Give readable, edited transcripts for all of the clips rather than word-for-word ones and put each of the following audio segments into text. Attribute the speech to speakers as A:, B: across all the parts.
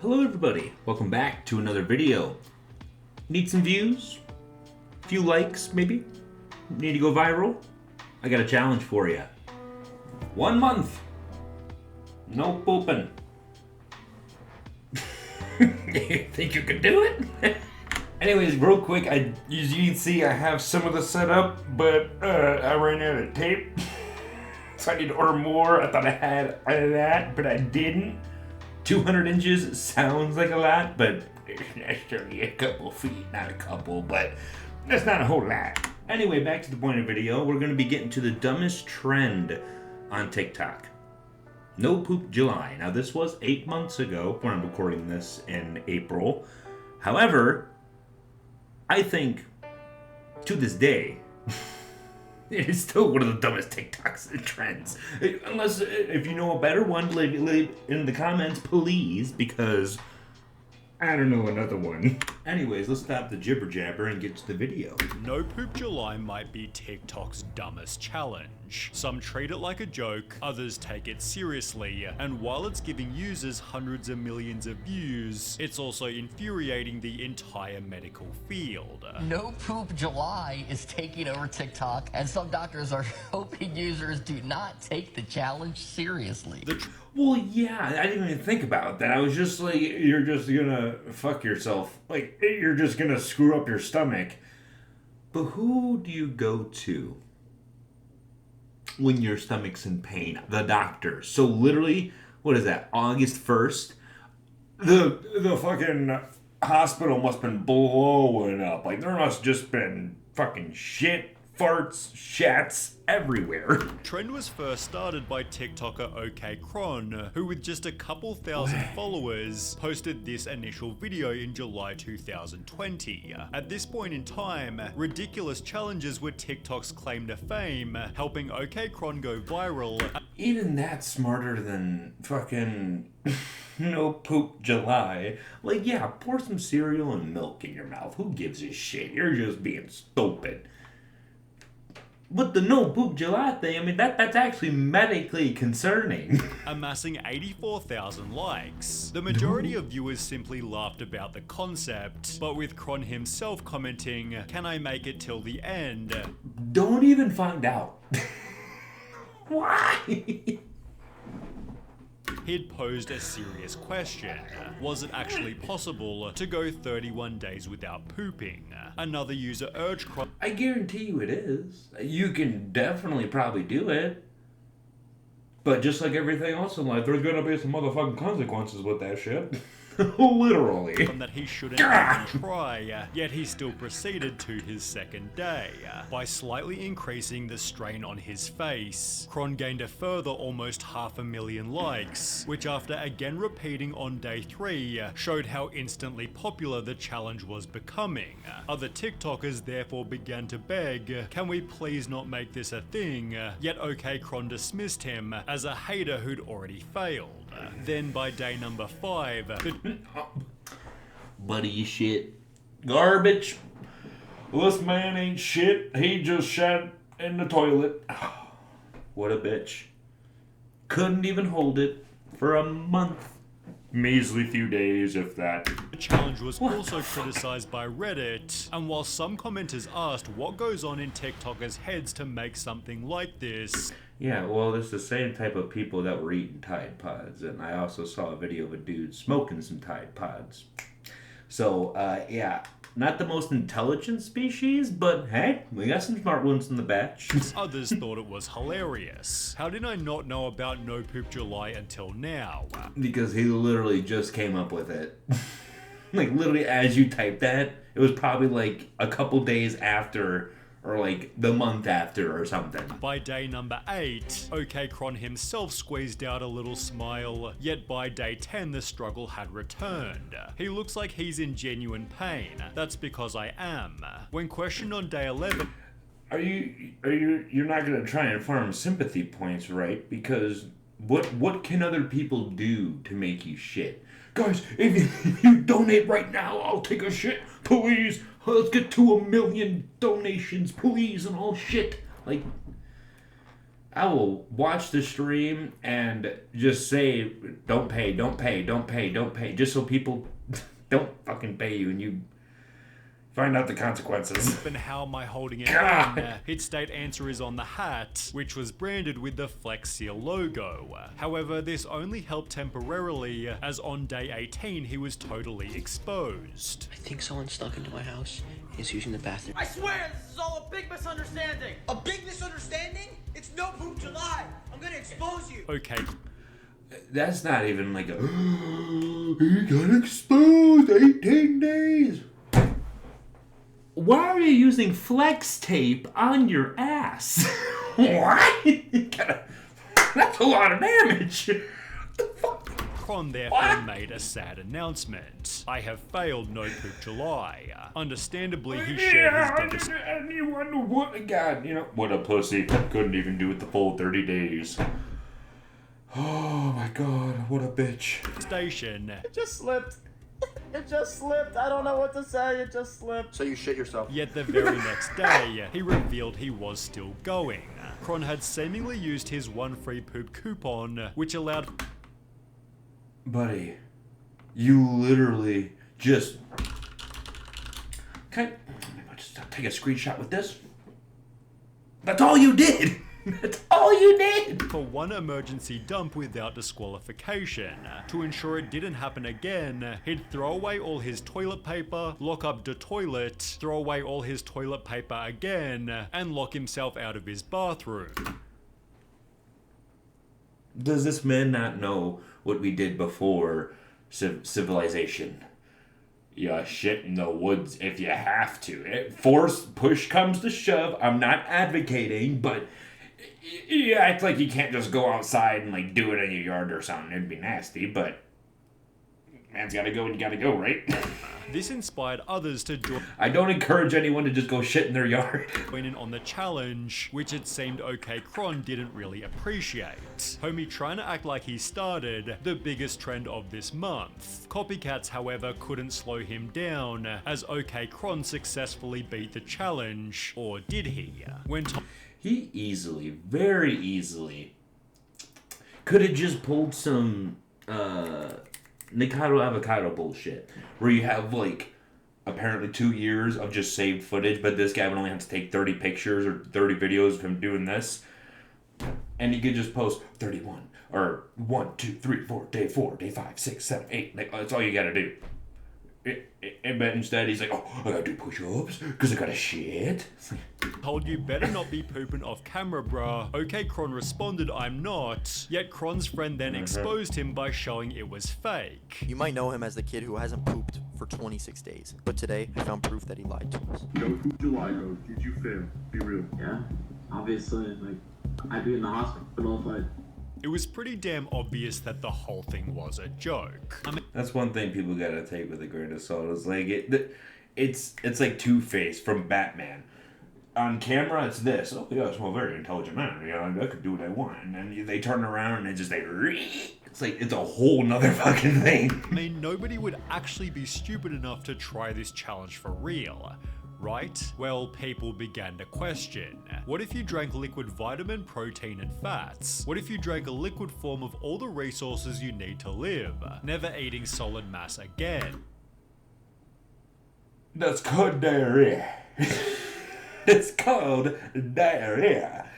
A: Hello everybody, welcome back to another video. Need some views? A few likes maybe? Need to go viral? I got a challenge for you. 1 month. No pooping. You think you can do it? Anyways, real quick, as you can see, I have some of the setup, but I ran out of tape. So I need to order more. I thought I had that, but I didn't. 200 inches sounds like a lot, but that's only a couple feet, not a couple, but that's not a whole lot. Anyway, back to the point of the video, we're going to be getting to the dumbest trend on TikTok. No Poop July. Now this was 8 months ago when I'm recording this in April. However, I think to this day, it is still one of the dumbest TikToks and trends. Unless, if you know a better one, leave in the comments, please, because I don't know another one. Anyways, let's stop the jibber jabber and get to the video.
B: No Poop July might be TikTok's dumbest challenge. Some treat it like a joke, others take it seriously, and while it's giving users hundreds of millions of views, it's also infuriating the entire medical field.
C: No Poop July is taking over TikTok, and some doctors are hoping users do not take the challenge seriously.
A: Well, yeah, I didn't even think about that. I was just like, you're just gonna fuck yourself. Like, you're just gonna screw up your stomach. But who do you go to when your stomach's in pain? The doctor. So literally, what is that, August 1st? The fucking hospital must have been blowing up. Like, there must have just been fucking shit, farts, shats everywhere.
B: Trend was first started by TikToker OK Cron, who with just a couple thousand followers posted this initial video in July 2020. At this point in time, ridiculous challenges were TikTok's claim to fame, helping OK Cron go viral.
A: Even that's smarter than fucking No Poop July. Like, yeah, pour some cereal and milk in your mouth. Who gives a shit? You're just being stupid. But the No Poop July thing, I mean, that's actually medically concerning.
B: Amassing 84,000 likes. The majority of viewers simply laughed about the concept, but with Cron himself commenting, "Can I make it till the end?"
A: Don't even find out. Why?
B: He'd posed a serious question. Was it actually possible to go 31 days without pooping? Another user urged Cron.
A: I guarantee you it is. You can definitely probably do it. But just like everything else in life, there's gonna be some motherfucking consequences with that shit. Literally.
B: That he shouldn't even try, yet he still proceeded to his second day. By slightly increasing the strain on his face, Cron gained a further almost 500,000 likes, which after again repeating on day 3, showed how instantly popular the challenge was becoming. Other TikTokers therefore began to beg, "Can we please not make this a thing?" Yet OK Cron dismissed him as a hater who'd already failed. Then by day number 5,
A: Buddy, you shit. Garbage. This man ain't shit. He just shat in the toilet. What a bitch. Couldn't even hold it for a month. Measly few days, if that.
B: The challenge was also criticized by Reddit, and while some commenters asked what goes on in TikTokers' heads to make something like this.
A: Yeah, well, it's the same type of people that were eating Tide Pods, and I also saw a video of a dude smoking some Tide Pods. So, yeah, not the most intelligent species, but hey, we got some smart ones in the batch.
B: Others thought it was hilarious. How did I not know about No Poop July until now?
A: Because he literally just came up with it. Like, literally, as you typed that, it was probably like a couple days after, or like the month after or something.
B: By day number 8, OK Cron himself squeezed out a little smile, yet by day 10 the struggle had returned. He looks like he's in genuine pain. That's because I am. When questioned on day 11,
A: you're not gonna try and farm sympathy points, right? Because what can other people do to make you shit? Guys, if you donate right now, I'll take a shit, please. Let's get to 1 million donations, please, and all shit. Like, I will watch the stream and just say, don't pay, don't pay, don't pay, don't pay, just so people don't fucking pay you and you find out the consequences.
B: And how am I holding it
A: God.
B: in? His state answer is on the hat, which was branded with the Flex Seal logo. However, this only helped temporarily, as on day 18 he was totally exposed.
D: I think someone snuck into my house and is using the bathroom.
E: I swear this is all a big misunderstanding.
F: A big misunderstanding? It's no Poop July. I'm gonna expose you.
B: Okay,
A: That's not even like a, he got exposed 18 days. Why are you using flex tape on your ass? What? That's a lot of damage. What the fuck?
B: Kron therefore made a sad announcement. I have failed No Poop July. Understandably, he shared his devastation.
A: Anyone would, God, you know, what a pussy. Couldn't even do it the full 30 days. Oh my God, what a bitch.
E: It just slipped. It just slipped. I don't know what to say. It just slipped.
F: So you shit yourself.
B: Yet the very next day, he revealed he was still going. Kron had seemingly used his one free poop coupon, which allowed...
A: Buddy, you literally just... Okay, I'll just take a screenshot with this. That's all you did. That's all you did.
B: for one emergency dump without disqualification. To ensure it didn't happen again, he'd throw away all his toilet paper, lock up the toilet, throw away all his toilet paper again, and lock himself out of his bathroom.
A: Does this man not know what we did before civilization? Yeah, shit in the woods if you have to. Push comes to shove. I'm not advocating, but you act like you can't just go outside and like do it in your yard or something. It'd be nasty, but man's gotta go and you gotta go, right?
B: This inspired others to join
A: I don't encourage anyone to just go shit in their yard.
B: in on the challenge, which it seemed OK Kron didn't really appreciate. Homie trying to act like he started the biggest trend of this month. Copycats, however, couldn't slow him down, as OK Kron successfully beat the challenge, or did he? When
A: He easily, very easily, could have just pulled some Nikado Avocado bullshit, where you have like apparently 2 years of just saved footage, but this guy would only have to take 30 pictures or 30 videos of him doing this, and he could just post 31 or 1, 2, 3, 4, day 4, day 5, 6, 7, 8. Like, that's all you gotta do. But instead he's like, oh, I gotta do push-ups because I gotta shit.
B: told you better not be pooping off camera, bruh. OK Kron responded, I'm not. Yet Kron's friend then exposed him by showing it was fake.
G: You might know him as the kid who hasn't pooped for 26 days, but today I found proof that he lied to us.
H: No Poop July, though. Did you fail? Be real.
I: Yeah, obviously, like, I'd be in the hospital if I...
B: It was pretty damn obvious that the whole thing was a joke. I mean,
A: That's one thing people gotta take with a grain of salt. Is like it's like Two-Face from Batman. On camera, it's this. Oh yes, well, very intelligent man. You know, I could do what I want. And then they turn around and it's just like, it's like it's a whole nother fucking thing.
B: nobody would actually be stupid enough to try this challenge for real. Right? Well, people began to question. What if you drank liquid vitamin, protein, and fats? What if you drank a liquid form of all the resources you need to live? Never eating solid mass again.
A: That's called diarrhea. It's called diarrhea.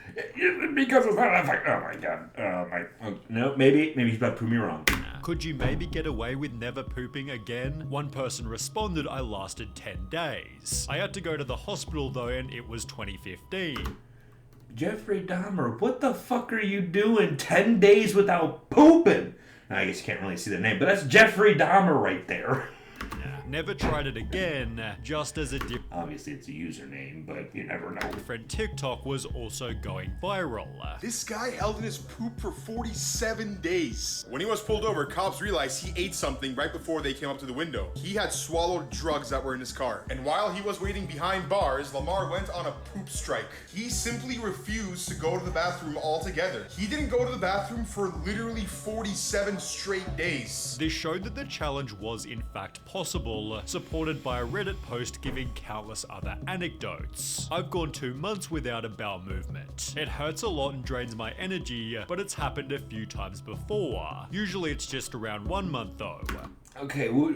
A: Because it's not like, oh my god, no, maybe he's about to prove me wrong.
B: Could you maybe get away with never pooping again? One person responded, I lasted 10 days. I had to go to the hospital though, and it was 2015.
A: Jeffrey Dahmer, what the fuck are you doing 10 days without pooping? I guess you can't really see the name, but that's Jeffrey Dahmer right there.
B: Never tried it again, just as a
A: Obviously it's a username, but you never know.
B: different TikTok was also going viral.
J: This guy held in his poop for 47 days. When he was pulled over, cops realized he ate something right before they came up to the window. He had swallowed drugs that were in his car. And while he was waiting behind bars, Lamar went on a poop strike. He simply refused to go to the bathroom altogether. He didn't go to the bathroom for literally 47 straight days.
B: This showed that the challenge was in fact possible, article, supported by a Reddit post giving countless other anecdotes. I've gone 2 months without a bowel movement. It hurts a lot and drains my energy, but it's happened a few times before. Usually it's just around 1 month though.
A: Okay, well,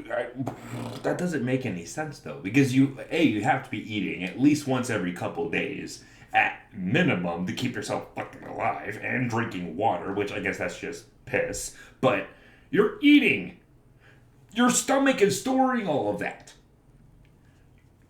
A: that doesn't make any sense though, because you have to be eating at least once every couple days at minimum to keep yourself fucking alive, and drinking water, which I guess that's just piss, but you're eating. Your stomach is storing all of that.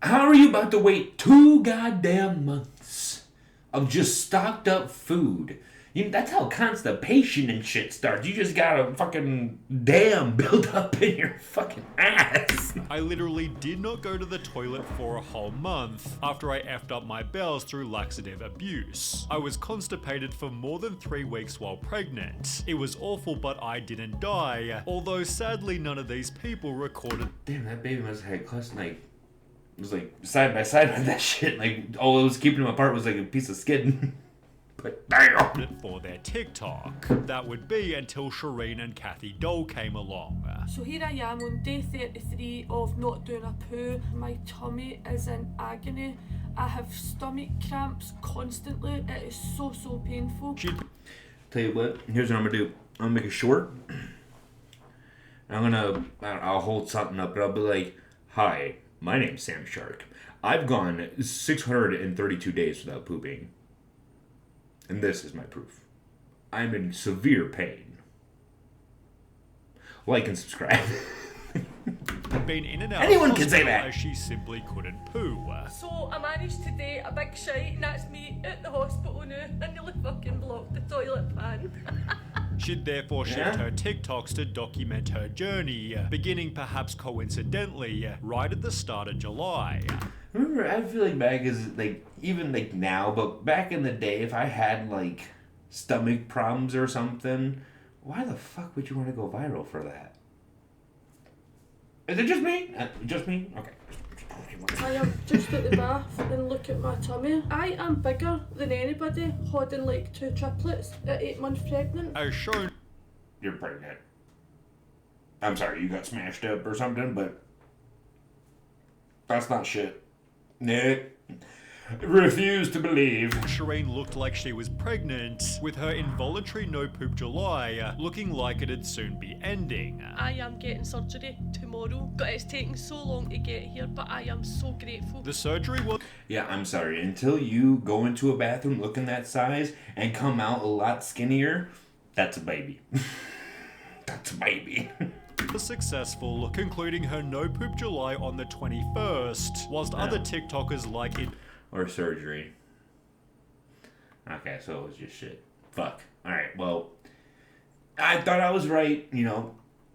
A: How are you about to wait 2 goddamn months of just stocked up food? That's how constipation and shit starts. You just got a fucking dam built up in your fucking ass.
B: I literally did not go to the toilet for a whole month after I effed up my bowels through laxative abuse. I was constipated for more than 3 weeks while pregnant. It was awful, but I didn't die, although sadly none of these people recorded.
A: Damn, that baby must have had clutch, it was like side by side with that shit. Like all it was keeping them apart was like a piece of skin. But damn!
B: It for their TikTok. That would be until Shireen and Kathy Dole came along.
K: So here I am on day 33 of not doing a poo. My tummy is in agony. I have stomach cramps constantly. It is so painful.
A: Tell you what, here's what I'm gonna do. I'm gonna make it short. I'll hold something up and I'll be like, hi, my name's Samshark. I've gone 632 days without pooping. And this is my proof. I'm in severe pain. Like and subscribe.
B: Been in and out
A: Anyone
B: of
A: can say that.
B: As she simply couldn't poo.
K: So I managed to do a big shite, and that's me at the hospital now. I nearly fucking blocked the toilet pan.
B: She'd therefore shift her TikToks to document her journey, beginning perhaps coincidentally right at the start of July.
A: Remember, I feel like back is even now, but back in the day, if I had stomach problems or something, why the fuck would you want to go viral for that? Is it just me? Just me? Okay.
K: I am just at the bath and look at my tummy. I am bigger than anybody, holding 2 triplets at 8 months pregnant.
B: As shown.
A: You're pregnant. I'm sorry, you got smashed up or something, but that's not shit. Nick. Refuse to believe.
B: Shireen looked like she was pregnant, with her involuntary no poop July looking like it'd soon be ending.
K: I am getting surgery tomorrow. It's taken so long to get here, but I am so grateful.
B: The surgery was...
A: Yeah, I'm sorry. Until you go into a bathroom looking that size and come out a lot skinnier, that's a baby. That's a baby.
B: Successful, concluding her no poop July on the 21st, whilst other TikTokers like it...
A: Or surgery. Okay, so it was just shit. Fuck. Alright, well, I thought I was right.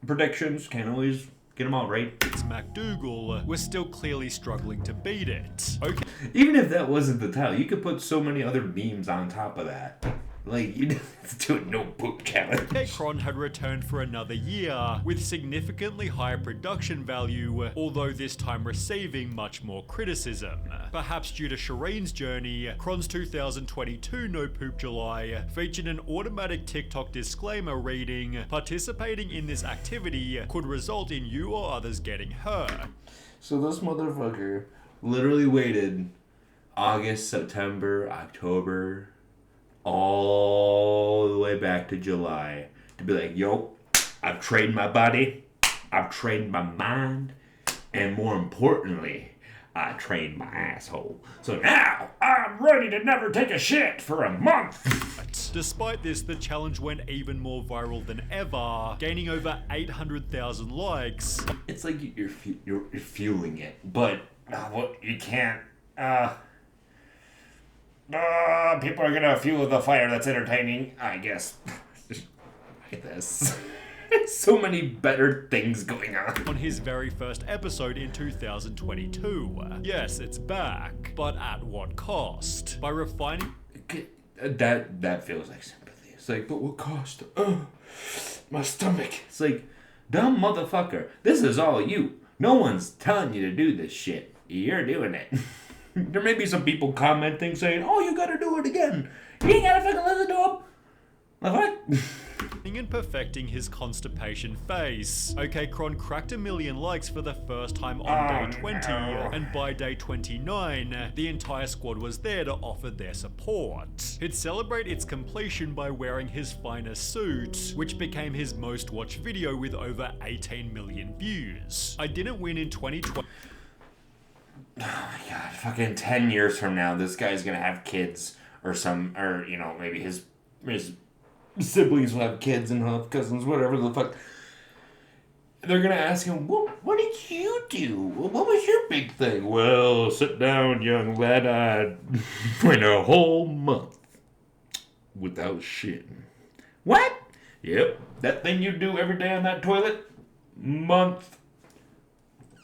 A: Predictions, can't always get them all right.
B: It's MacDougal. We're still clearly struggling to beat it. Okay.
A: Even if that wasn't the title, you could put so many other memes on top of that. You didn't do a no poop challenge.
B: Kron had returned for another year, with significantly higher production value, although this time receiving much more criticism. Perhaps due to Shireen's journey, Kron's 2022 No Poop July featured an automatic TikTok disclaimer reading, participating in this activity could result in you or others getting hurt.
A: So this motherfucker literally waited August, September, October, all the way back to July to be like, yo, I've trained my body, I've trained my mind, and more importantly, I trained my asshole. So now I'm ready to never take a shit for a month.
B: Despite this, the challenge went even more viral than ever, gaining over 800,000 likes.
A: It's like you're fueling it, but you can't. People are gonna fuel the fire that's entertaining, I guess. Like this. So many better things going on.
B: His very first episode in 2022. Yes, it's back, but at what cost? By refining...
A: That feels like sympathy. It's like, but what cost? My stomach. It's like, dumb motherfucker, this is all you. No one's telling you to do this shit. You're doing it. There may be some people commenting saying, oh, you gotta do it again. You ain't gotta fucking listen to them. Like, what?
B: and perfecting his constipation face. OK Kron cracked 1 million likes for the first time on day 20, and by day 29, the entire squad was there to offer their support. He'd celebrate its completion by wearing his finest suit, which became his most watched video with over 18 million views. I didn't win in 2020.
A: Oh my god, fucking 10 years from now, this guy's gonna have kids or you know, maybe his siblings will have kids and he'll have cousins, whatever the fuck. They're gonna ask him, what did you do? What was your big thing? Well, sit down, young lad. I went a whole month without shitting. What? Yep, that thing you do every day on that toilet? Month.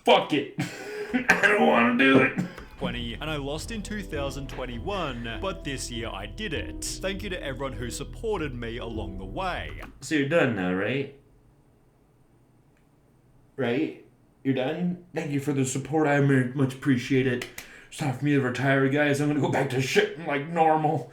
A: Fuck it. I don't want to do it.
B: And I lost in 2021, but this year I did it. Thank you to everyone who supported me along the way.
A: So you're done now, right? Right? You're done? Thank you for the support. I very much appreciate it. It's time for me to retire, guys. I'm gonna go back to shitting like normal.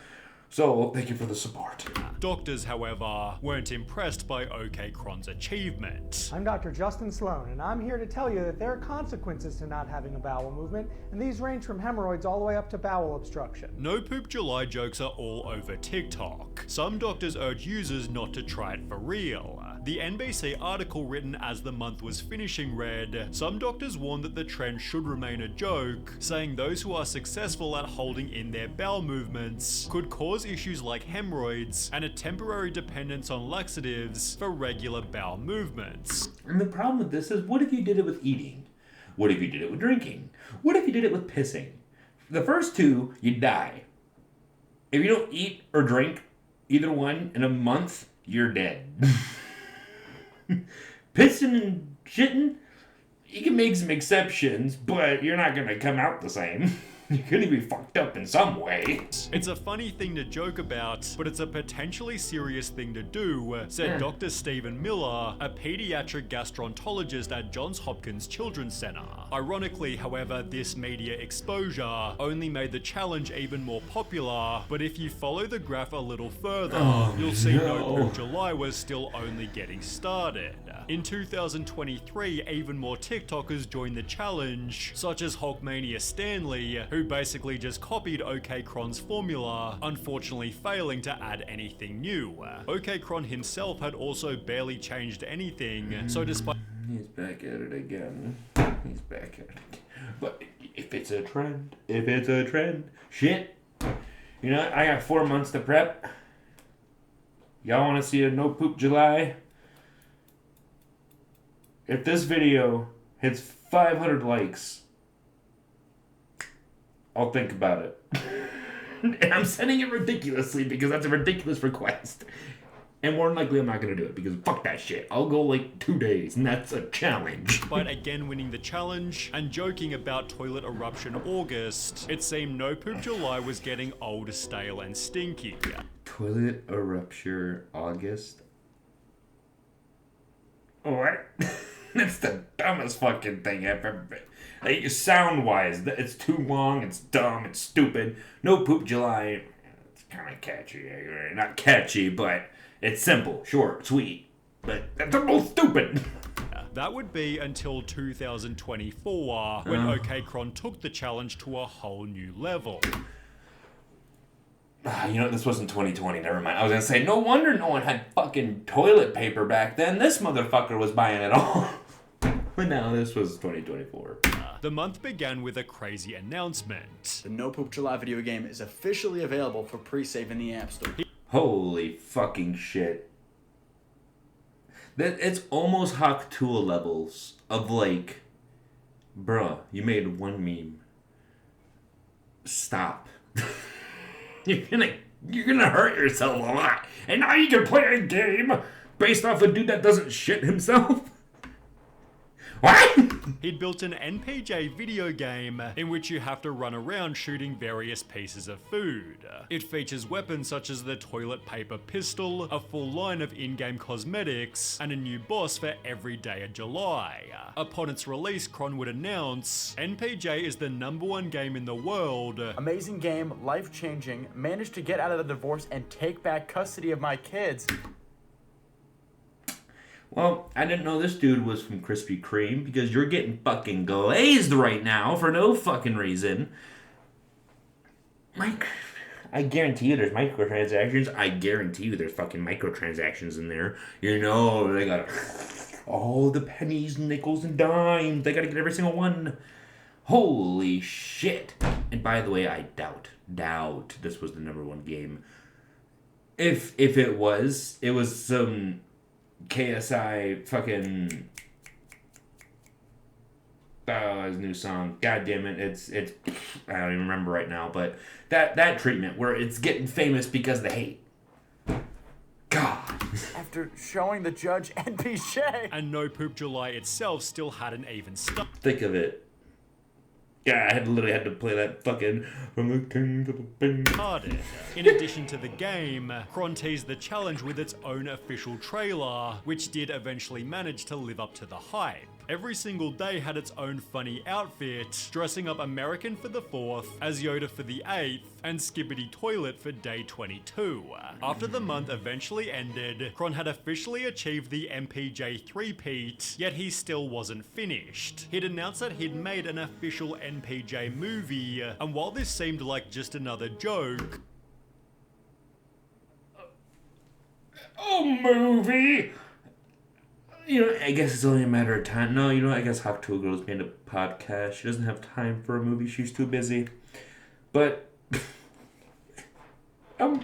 A: So, thank you for the support.
B: Doctors, however, weren't impressed by OK Kron's achievement.
L: I'm Dr. Justin Sloan, and I'm here to tell you that there are consequences to not having a bowel movement, and these range from hemorrhoids all the way up to bowel obstruction.
B: No Poop July jokes are all over TikTok. Some doctors urge users not to try it for real. The NBC article written as the month was finishing read, some doctors warn that the trend should remain a joke, saying those who are successful at holding in their bowel movements could cause issues like hemorrhoids and a temporary dependence on laxatives for regular bowel movements.
A: And the problem with this is, what if you did it with eating? What if you did it with drinking? What if you did it with pissing? The first two, you die. If you don't eat or drink either one in a month, you're dead. Pissing and shitting, you can make some exceptions, but you're not gonna come out the same. You're gonna be fucked up in some way.
B: It's a funny thing to joke about, but it's a potentially serious thing to do, said Dr. Stephen Miller, a pediatric gastroenterologist at Johns Hopkins Children's Center. Ironically, however, this media exposure only made the challenge even more popular, but if you follow the graph a little further, you'll see No Poop July was still only getting started. In 2023, even more TikTokers joined the challenge, such as Hulkmania Stanley, who basically just copied OK Kron's formula, unfortunately failing to add anything new. OK Kron himself had also barely changed anything, so despite—
A: He's back at it again. He's back at it again. But if it's a trend, shit. You know, I got 4 months to prep. Y'all want to see a No Poop July? If this video hits 500 likes, I'll think about it. And I'm setting it ridiculously because that's a ridiculous request. And more than likely I'm not going to do it because fuck that shit. I'll go like 2 days and that's a challenge.
B: But again winning the challenge and joking about Toilet Eruption August, it seemed No Poop July was getting old, stale and stinky.
A: Toilet Eruption August? What? That's the dumbest fucking thing I've ever been. Like, sound-wise, it's too long, it's dumb, it's stupid. No Poop July, it's kind of catchy. Not catchy, but it's simple, short, sweet. But they're both stupid.
B: That would be until 2024, when OK Kron took the challenge to a whole new level.
A: You know, this wasn't 2020, never mind. I was gonna say, no wonder no one had fucking toilet paper back then. This motherfucker was buying it all. But now this was 2024.
B: The month began with a crazy announcement.
E: The No Poop July video game is officially available for pre-save in the App Store.
A: Holy fucking shit. It's almost Haktua levels of like, bruh, you made one meme. Stop. You're gonna hurt yourself a lot. And now you can play a game based off a dude that doesn't shit himself? What?
B: He'd built an NPJ video game in which you have to run around shooting various pieces of food. It features weapons such as the toilet paper pistol, a full line of in-game cosmetics, and a new boss for every day of July. Upon its release, Kron would announce, NPJ is the #1 game in the world.
E: Amazing game, life-changing, managed to get out of the divorce and take back custody of my kids.
A: Well, I didn't know this dude was from Krispy Kreme because you're getting fucking glazed right now for no fucking reason. I guarantee you there's microtransactions. I guarantee you there's fucking microtransactions in there. You know, they got all the pennies, nickels, and dimes. They gotta get every single one. Holy shit. And by the way, I doubt this was the #1 game. If it was some KSI fucking his new song. God damn it, it's I don't even remember right now, but that treatment where it's getting famous because of the hate. God.
E: After showing the judge NPJ.
B: And No Poop July itself still hadn't even started.
A: Think of it. Yeah, I literally had to play that fucking From the King to the Bing.
B: In addition to the game, Kron teased the challenge with its own official trailer, which did eventually manage to live up to the hype. Every single day had its own funny outfit, dressing up American for the 4th, as Yoda for the 8th, and Skibbity Toilet for day 22. After the month eventually ended, Kron had officially achieved the MPJ 3-peat, yet he still wasn't finished. He'd announced that he'd made an official MPJ movie, and while this seemed like just another joke...
A: Oh, movie! You know, I guess it's only a matter of time. No, you know, I guess Hawk Tool Girl's made a podcast. She doesn't have time for a movie. She's too busy. But...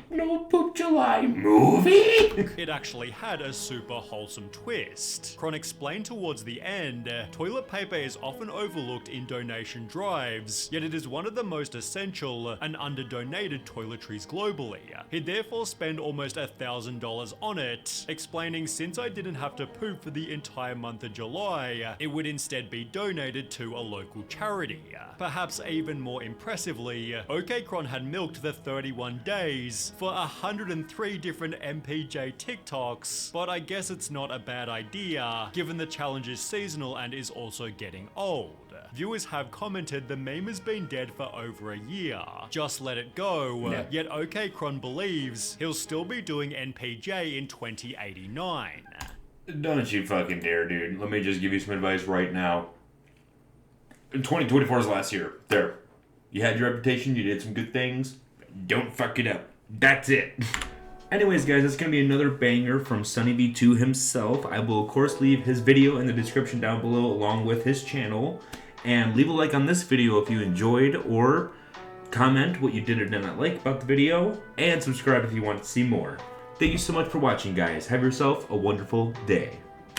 A: No Poop July movie?
B: It actually had a super wholesome twist. Kron explained towards the end, toilet paper is often overlooked in donation drives, yet it is one of the most essential and under-donated toiletries globally. He'd therefore spend almost $1,000 on it, explaining since I didn't have to poop for the entire month of July, it would instead be donated to a local charity. Perhaps even more impressively, OK Kron had milked the 31 days for 103 different MPJ TikToks, but I guess it's not a bad idea, given the challenge is seasonal and is also getting old. Viewers have commented the meme has been dead for over a year. Just let it go,
A: Yeah.
B: Yet OK Kron believes he'll still be doing NPJ in 2089.
A: Don't you fucking dare, dude. Let me just give you some advice right now. 2024 is last year. There. You had your reputation, you did some good things. Don't fuck it up. That's it. Anyways, guys, that's going to be another banger from SunnyV2 himself. I will, of course, leave his video in the description down below along with his channel. And leave a like on this video if you enjoyed, or comment what you did or did not like about the video, and subscribe if you want to see more. Thank you so much for watching, guys. Have yourself a wonderful day.